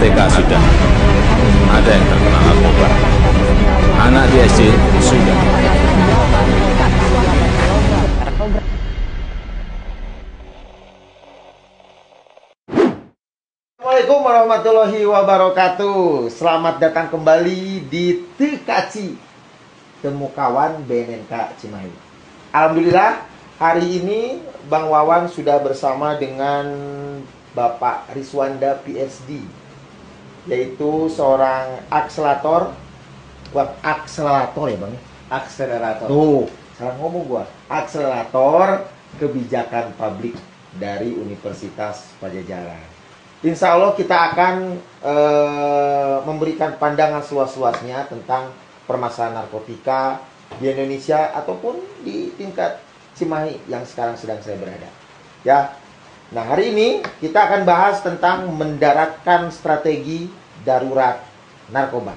TK sudah ada yang terkena narkoba. Anak di SD sudah. Assalamualaikum warahmatullahi wabarakatuh. Selamat datang kembali di Tekaci, Temu Kawan BNNK Cimahi. Alhamdulillah, hari ini Bang Wawan sudah bersama dengan Bapak Riswanda PhD, yaitu seorang akselerator. Akselerator ya Bang? Akselerator. Tuh, salah ngomong gua. Akselerator kebijakan publik dari Universitas Padjadjaran. Insya Allah kita akan memberikan pandangan seluas-luasnya tentang permasalahan narkotika di Indonesia ataupun di tingkat Cimahi yang sekarang sedang saya berada. Ya, nah hari ini kita akan bahas tentang mendaratkan strategi darurat narkoba.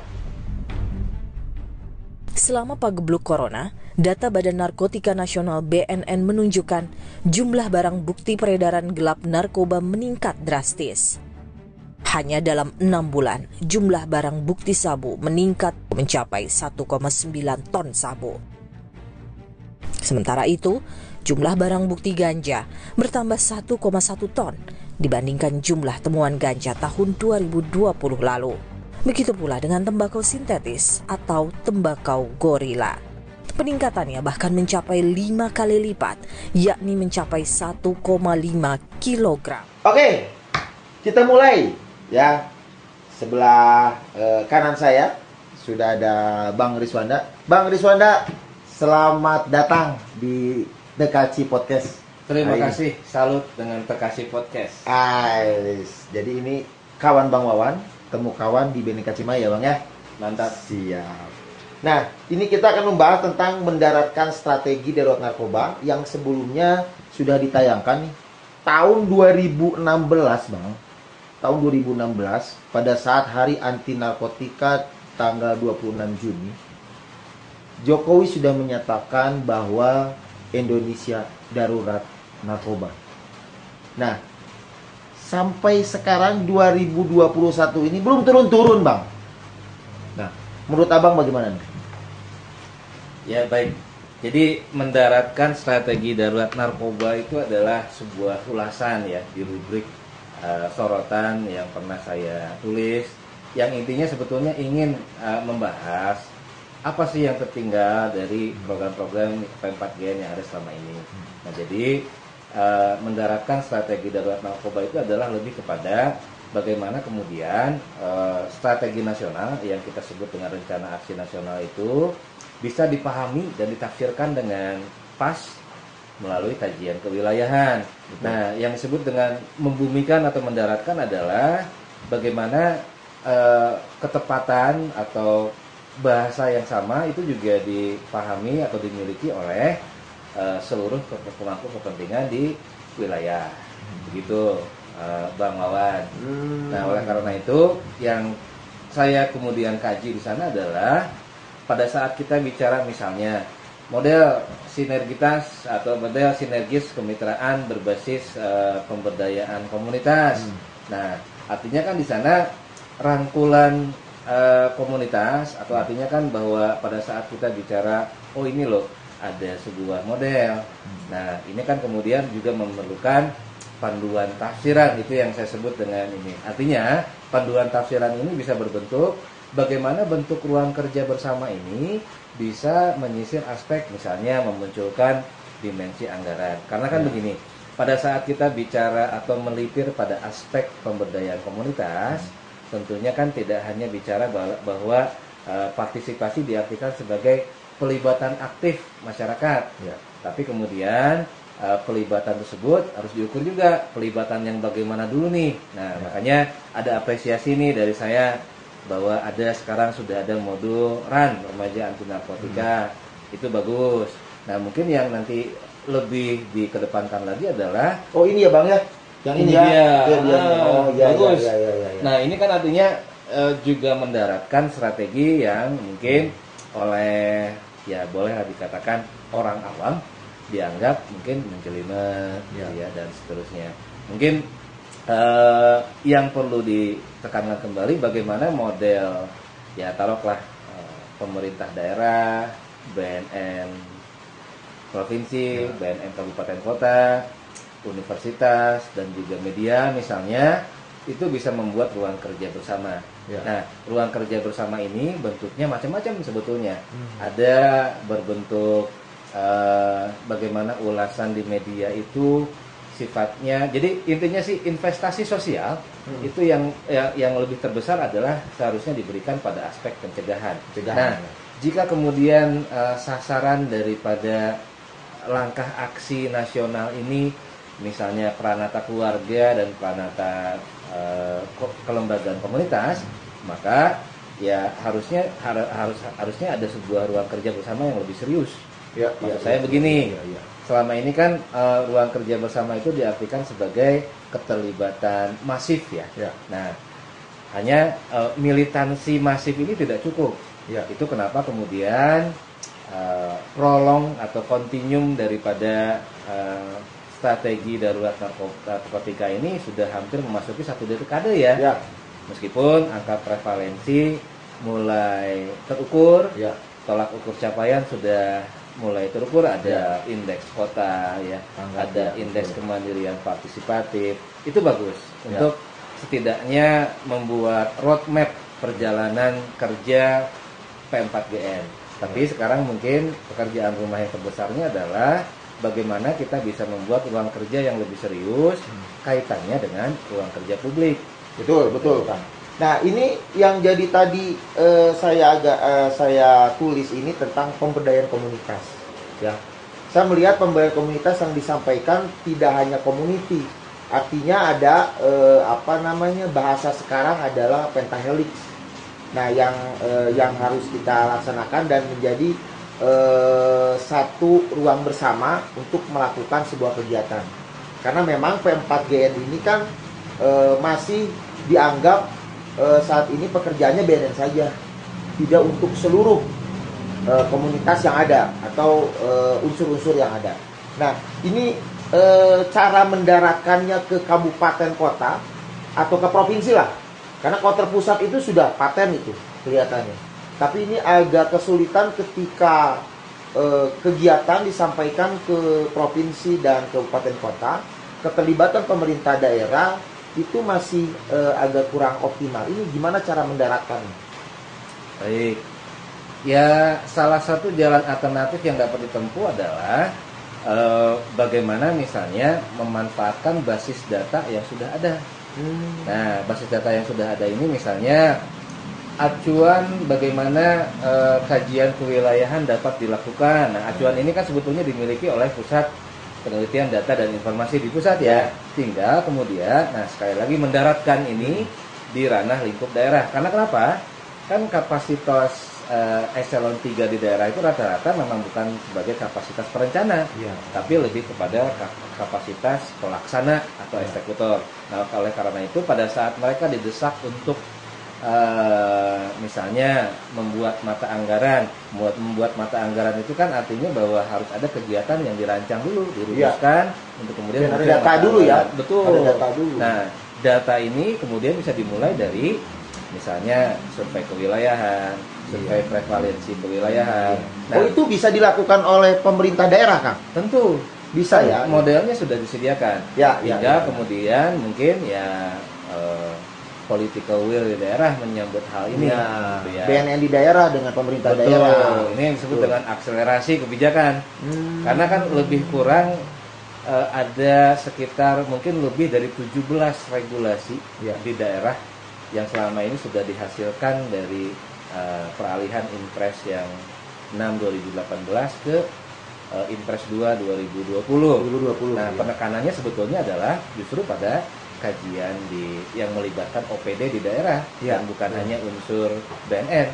Selama pagebluk corona, data Badan Narkotika Nasional BNN menunjukkan jumlah barang bukti peredaran gelap narkoba meningkat drastis. Hanya dalam 6 bulan, jumlah barang bukti sabu meningkat mencapai 1,9 ton sabu. Sementara itu, jumlah barang bukti ganja bertambah 1,1 ton dibandingkan jumlah temuan ganja tahun 2020 lalu. Begitu pula dengan tembakau sintetis atau tembakau gorila. Peningkatannya bahkan mencapai 5 kali lipat, yakni mencapai 1,5 kilogram. Oke, kita mulai ya. Sebelah kanan saya sudah ada Bang Riswanda. Bang Riswanda, selamat datang di Tekaci Podcast. Terima kasih, salut dengan Tekaci Podcast. Jadi ini kawan Bang Wawan, temu kawan di BNNK Cimahi ya Bang ya. Mantap. Siap. Nah, ini kita akan membahas tentang mendaratkan strategi darurat narkoba yang sebelumnya sudah ditayangkan nih tahun 2016 Bang. Tahun 2016 pada saat Hari Anti Narkotika tanggal 26 Juni, Jokowi sudah menyatakan bahwa Indonesia darurat narkoba. Nah, sampai sekarang 2021 ini belum turun-turun Bang. Nah, menurut Abang bagaimana nih? Ya baik, jadi mendaratkan strategi darurat narkoba itu adalah sebuah ulasan ya di rubrik sorotan yang pernah saya tulis, yang intinya sebetulnya ingin membahas apa sih yang tertinggal dari program-program P4G yang ada selama ini. Nah jadi mendaratkan strategi darurat narkoba itu adalah lebih kepada bagaimana kemudian strategi nasional yang kita sebut dengan rencana aksi nasional itu bisa dipahami dan ditafsirkan dengan pas melalui kajian kewilayahan. Nah, yang disebut dengan membumikan atau mendaratkan adalah bagaimana ketepatan atau bahasa yang sama itu juga dipahami atau dimiliki oleh seluruh pemangku kepentingan di wilayah. Begitu, Bang Wawan. Nah, oleh karena itu yang saya kemudian kaji di sana adalah pada saat kita bicara misalnya model sinergitas atau model sinergis kemitraan berbasis pemberdayaan komunitas. Nah, artinya kan di sana rangkulan komunitas atau artinya kan bahwa pada saat kita bicara oh ini loh ada sebuah model. Nah, ini kan kemudian juga memerlukan panduan tafsiran, itu yang saya sebut dengan ini. Artinya panduan tafsiran ini bisa berbentuk bagaimana bentuk ruang kerja bersama ini bisa menyisir aspek misalnya memunculkan dimensi anggaran. Karena kan begini, pada saat kita bicara atau melipir pada aspek pemberdayaan komunitas, tentunya kan tidak hanya bicara bahwa partisipasi diartikan sebagai pelibatan aktif masyarakat, tapi kemudian pelibatan tersebut harus diukur juga pelibatan yang bagaimana dulu nih. Nah, makanya ada apresiasi nih dari saya bahwa ada sekarang sudah ada modul RAN, remaja anti narkotika. Itu bagus. Nah, mungkin yang nanti lebih dikedepankan lagi adalah ini ya Bang ya. Yang ini ya. Bagus. Nah, ini kan artinya juga mendaratkan strategi yang mungkin oleh ya bolehlah dikatakan orang awam dianggap mungkin menjelimet ya dan seterusnya. Mungkin yang perlu ditekankan kembali bagaimana model ya taruhlah pemerintah daerah, BNN provinsi, BNN kabupaten kota, universitas dan juga media misalnya itu bisa membuat ruang kerja bersama. Ya. Nah, ruang kerja bersama ini bentuknya macam-macam sebetulnya. Ada berbentuk bagaimana ulasan di media itu sifatnya. Jadi intinya sih investasi sosial itu yang lebih terbesar adalah seharusnya diberikan pada aspek pencegahan. Nah, jika kemudian sasaran daripada langkah aksi nasional ini misalnya Pranata Keluarga dan Pranata kelembagaan komunitas, maka ya harusnya ada sebuah ruang kerja bersama yang lebih serius. Ya, Maksud saya begini, selama ini kan ruang kerja bersama itu diartikan sebagai keterlibatan masif ya. Nah, hanya militansi masif ini tidak cukup. Itu kenapa kemudian prolong atau kontinum daripada strategi darurat narkotika ini sudah hampir memasuki 1 dekade ya. Meskipun angka prevalensi mulai terukur, tolak ukur capaian sudah mulai terukur, ada indeks kota ya, ada indeks kemandirian partisipatif. Itu bagus untuk setidaknya membuat roadmap perjalanan kerja P4GN. Tapi sekarang mungkin pekerjaan rumah yang terbesarnya adalah bagaimana kita bisa membuat ruang kerja yang lebih serius kaitannya dengan ruang kerja publik. Betul Kang. Nah, ini yang jadi tadi saya tulis ini tentang pemberdayaan komunitas. Ya, saya melihat pemberdayaan komunitas yang disampaikan tidak hanya community, artinya ada bahasa sekarang adalah pentahelix. Nah, yang harus kita laksanakan dan menjadi satu ruang bersama untuk melakukan sebuah kegiatan. Karena memang P4GN ini kan masih dianggap saat ini pekerjaannya BNN saja, tidak untuk seluruh komunitas yang ada atau unsur-unsur yang ada. Nah, ini cara mendaratkannya ke kabupaten kota atau ke provinsi lah, karena kota pusat itu sudah paten itu kelihatannya. Tapi ini agak kesulitan ketika kegiatan disampaikan ke provinsi dan kabupaten kota, keterlibatan pemerintah daerah itu masih agak kurang optimal. Ini gimana cara mendaratkannya? Baik, ya salah satu jalan alternatif yang dapat ditempuh adalah bagaimana misalnya memanfaatkan basis data yang sudah ada. Nah, basis data yang sudah ada ini misalnya acuan bagaimana kajian kewilayahan dapat dilakukan. Nah, acuan ini kan sebetulnya dimiliki oleh Pusat Penelitian Data dan Informasi di pusat ya. Tinggal kemudian, nah sekali lagi mendaratkan ini di ranah lingkup daerah. Karena kenapa? Kan kapasitas eselon 3 di daerah itu rata-rata memang bukan sebagai kapasitas perencana, tapi lebih kepada kapasitas pelaksana atau eksekutor. Nah, oleh karena itu pada saat mereka didesak untuk misalnya membuat mata anggaran itu kan artinya bahwa harus ada kegiatan yang dirancang dulu, dirumuskan untuk kemudian ada data dulu ya. Betul. Ada data dulu. Nah, data ini kemudian bisa dimulai dari misalnya survei kewilayahan, survei prevalensi kewilayahan. Nah, itu bisa dilakukan oleh pemerintah daerah, Kang? Tentu bisa ya. Modelnya sudah disediakan. Hingga kemudian mungkin political will di daerah menyambut hal ini. Gitu ya. BNN di daerah dengan pemerintah daerah. Ini yang disebut dengan akselerasi kebijakan. Karena kan lebih kurang ada sekitar mungkin lebih dari 17 regulasi di daerah yang selama ini sudah dihasilkan dari peralihan Impres yang 6/2018 ke Impres 2/2020. Nah, penekanannya sebetulnya adalah justru pada kajian yang melibatkan OPD di daerah dan bukan hanya unsur BNN.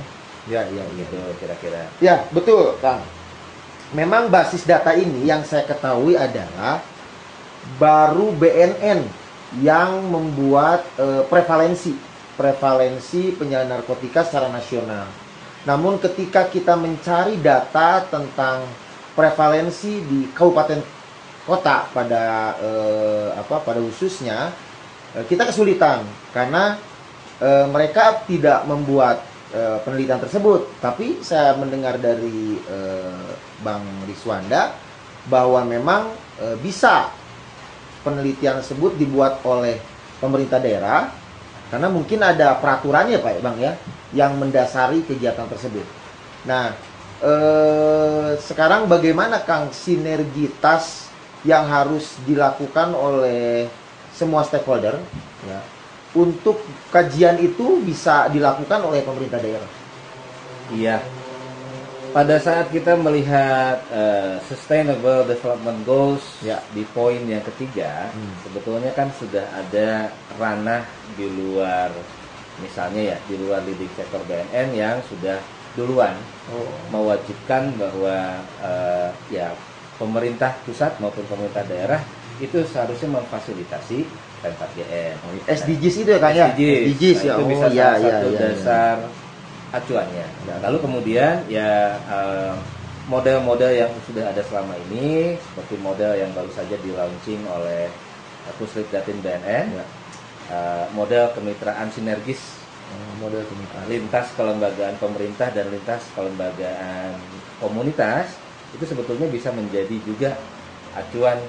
Gitu kira-kira. Ya, betul, Kang. Memang basis data ini yang saya ketahui adalah baru BNN yang membuat prevalensi penyalahgunaan narkotika secara nasional. Namun ketika kita mencari data tentang prevalensi di kabupaten kota pada khususnya kita kesulitan karena mereka tidak membuat penelitian tersebut. Tapi saya mendengar dari Bang Riswanda bahwa memang bisa penelitian tersebut dibuat oleh pemerintah daerah karena mungkin ada peraturannya Pak Bang ya yang mendasari kegiatan tersebut. Nah, sekarang bagaimana Kang sinergitas yang harus dilakukan oleh semua stakeholder ya, untuk kajian itu bisa dilakukan oleh pemerintah daerah? Iya. Pada saat kita melihat Sustainable Development Goals Ya. di poin yang ketiga, sebetulnya kan sudah ada ranah di luar, misalnya ya di luar leading sektor BNN yang sudah duluan mewajibkan bahwa ya pemerintah pusat maupun pemerintah daerah itu seharusnya memfasilitasi Pemkab GN. SDGs itu ya Kang ya? SDGs Nah, ya. itu bisa ya, salah satu ya. dasar acuannya. Lalu kemudian ya model-model yang sudah ada selama ini seperti model yang baru saja di launching oleh Puslit-Datin BNN, model kemitraan sinergis Model kemitraan. lintas kelembagaan pemerintah dan lintas kelembagaan komunitas itu sebetulnya bisa menjadi juga acuan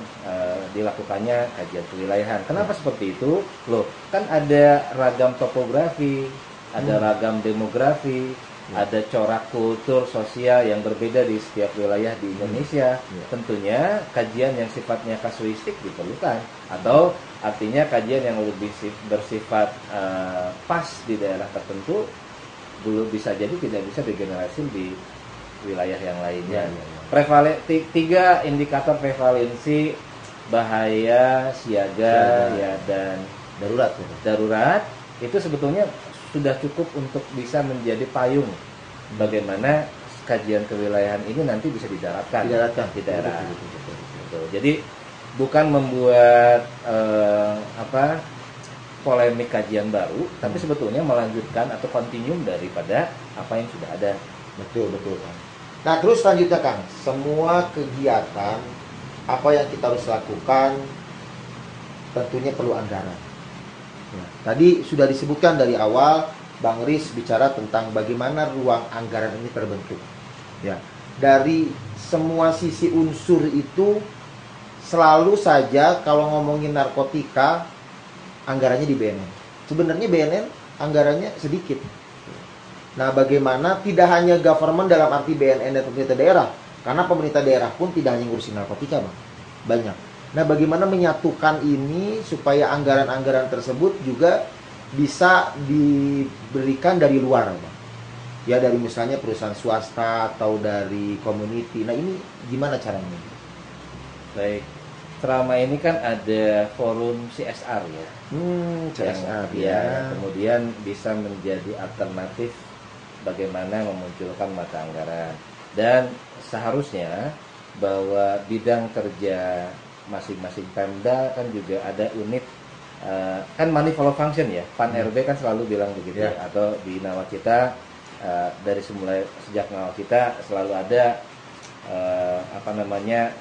dilakukannya kajian kewilayahan. Kenapa seperti itu? Loh, kan ada ragam topografi, ada ragam demografi, ada corak kultur sosial yang berbeda di setiap wilayah di Indonesia. Tentunya kajian yang sifatnya kasuistik diperlukan, atau artinya kajian yang lebih bersifat pas di daerah tertentu dulu bisa jadi tidak bisa digenerasi di wilayah yang lainnya. Tiga indikator prevalensi bahaya, siaga, ya, dan darurat itu sebetulnya sudah cukup untuk bisa menjadi payung bagaimana kajian kewilayahan ini nanti bisa didaratkan di daerah. Betul. Jadi bukan membuat polemik kajian baru, tapi sebetulnya melanjutkan atau kontinum daripada apa yang sudah ada. Betul. Nah, terus selanjutnya Kang, semua kegiatan apa yang kita harus lakukan tentunya perlu anggaran. Ya, tadi sudah disebutkan dari awal Bang Riz bicara tentang bagaimana ruang anggaran ini terbentuk. Ya, dari semua sisi unsur itu selalu saja kalau ngomongin narkotika anggarannya di BNN. Sebenarnya BNN anggarannya sedikit. Nah, bagaimana tidak hanya government dalam arti BNN dan pemerintah daerah, karena pemerintah daerah pun tidak hanya ngurusin narkotika, Bang. Banyak. Nah, bagaimana menyatukan ini supaya anggaran-anggaran tersebut juga bisa diberikan dari luar, Bang. Ya, dari misalnya perusahaan swasta atau dari community. Nah, ini gimana caranya? Baik. Selama ini kan ada forum CSR ya. CSR ya. Kemudian bisa menjadi alternatif bagaimana memunculkan mata anggaran. Dan seharusnya bahwa bidang kerja masing-masing Pemda kan juga ada unit kan money follow function ya. Pan RB kan selalu bilang begitu ya. Atau di nawacita dari sejak nawacita selalu ada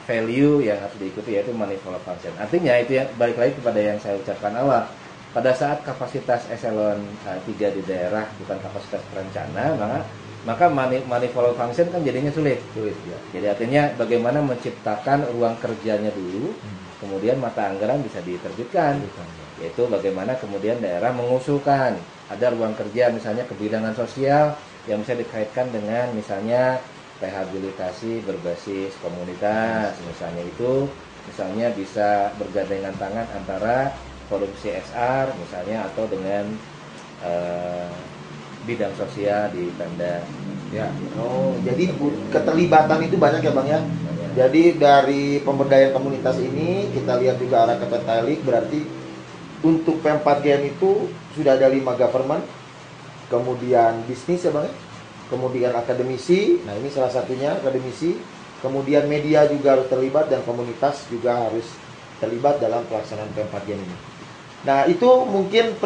value yang harus diikuti, yaitu money follow function. Artinya itu yang balik lagi kepada yang saya ucapkan awal. Pada saat kapasitas eselon 3 di daerah bukan kapasitas perencana, maka money follow function kan jadinya sulit ya. Jadi artinya bagaimana menciptakan ruang kerjanya dulu, kemudian mata anggaran bisa diterbitkan. Yaitu bagaimana kemudian daerah mengusulkan ada ruang kerja misalnya kebidanan sosial yang bisa dikaitkan dengan misalnya rehabilitasi berbasis komunitas, misalnya bisa bergandengan tangan antara forum CSR misalnya atau dengan bidang sosial di Pemda. Ya. Oh, jadi keterlibatan itu banyak ya Bang ya. Jadi dari pemberdayaan komunitas ini kita lihat juga arah ke Pentailik, berarti untuk P4GN itu sudah ada 5 government, kemudian bisnis ya Bang ya, kemudian akademisi, nah ini salah satunya akademisi, kemudian media juga harus terlibat dan komunitas juga harus terlibat dalam pelaksanaan P4GN ini. Nah itu mungkin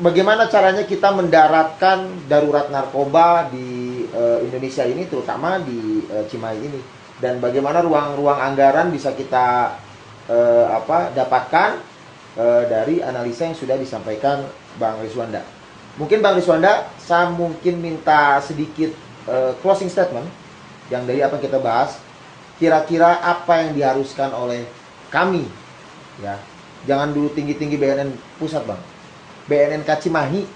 bagaimana caranya kita mendaratkan darurat narkoba di Indonesia ini, terutama di Cimahi ini, dan bagaimana ruang-ruang anggaran bisa kita dapatkan dari analisa yang sudah disampaikan Bang Rizwanda. Mungkin Bang Rizwanda, saya mungkin minta sedikit closing statement yang dari apa yang kita bahas. Kira-kira apa yang diharuskan oleh kami, ya, jangan dulu tinggi-tinggi BNN pusat Bang, BNN Cimahi,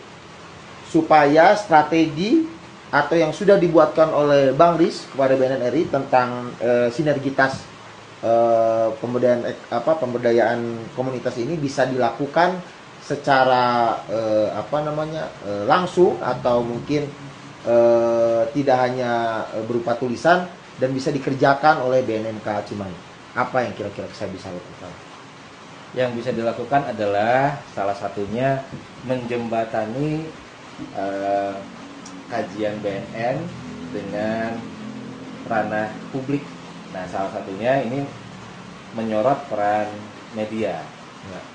supaya strategi atau yang sudah dibuatkan oleh Bang Riz kepada BNN RI tentang sinergitas pemberdayaan komunitas ini bisa dilakukan secara langsung atau mungkin tidak hanya berupa tulisan dan bisa dikerjakan oleh BNNK Cimahi. Apa yang kira-kira saya bisa lakukan? Yang bisa dilakukan adalah salah satunya menjembatani kajian BNN dengan ranah publik. Nah, salah satunya ini menyorot peran media.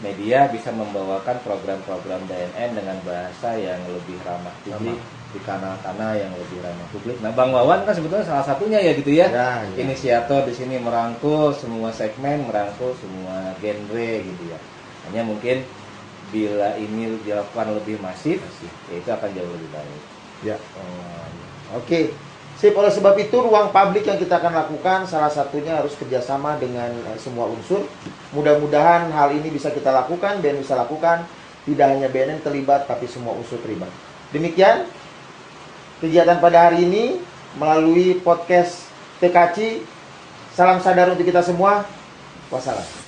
Media bisa membawakan program-program BNN dengan bahasa yang lebih ramah publik di kanal-kanal yang lebih ramah publik. Nah, Bang Wawan kan sebetulnya salah satunya ya gitu ya. Ya. Inisiator di sini merangkul semua segmen, merangkul semua genre gitu ya. Hanya mungkin bila ini dilakukan lebih masif, ya itu akan jauh lebih baik. Ya. Oke. Sip, oleh sebab itu ruang publik yang kita akan lakukan salah satunya harus kerjasama dengan semua unsur. Mudah-mudahan hal ini bisa kita lakukan, BNN bisa lakukan. Tidak hanya BNN terlibat, tapi semua unsur terlibat. Demikian kegiatan pada hari ini melalui podcast TKC. Salam sadar untuk kita semua. Wassalam.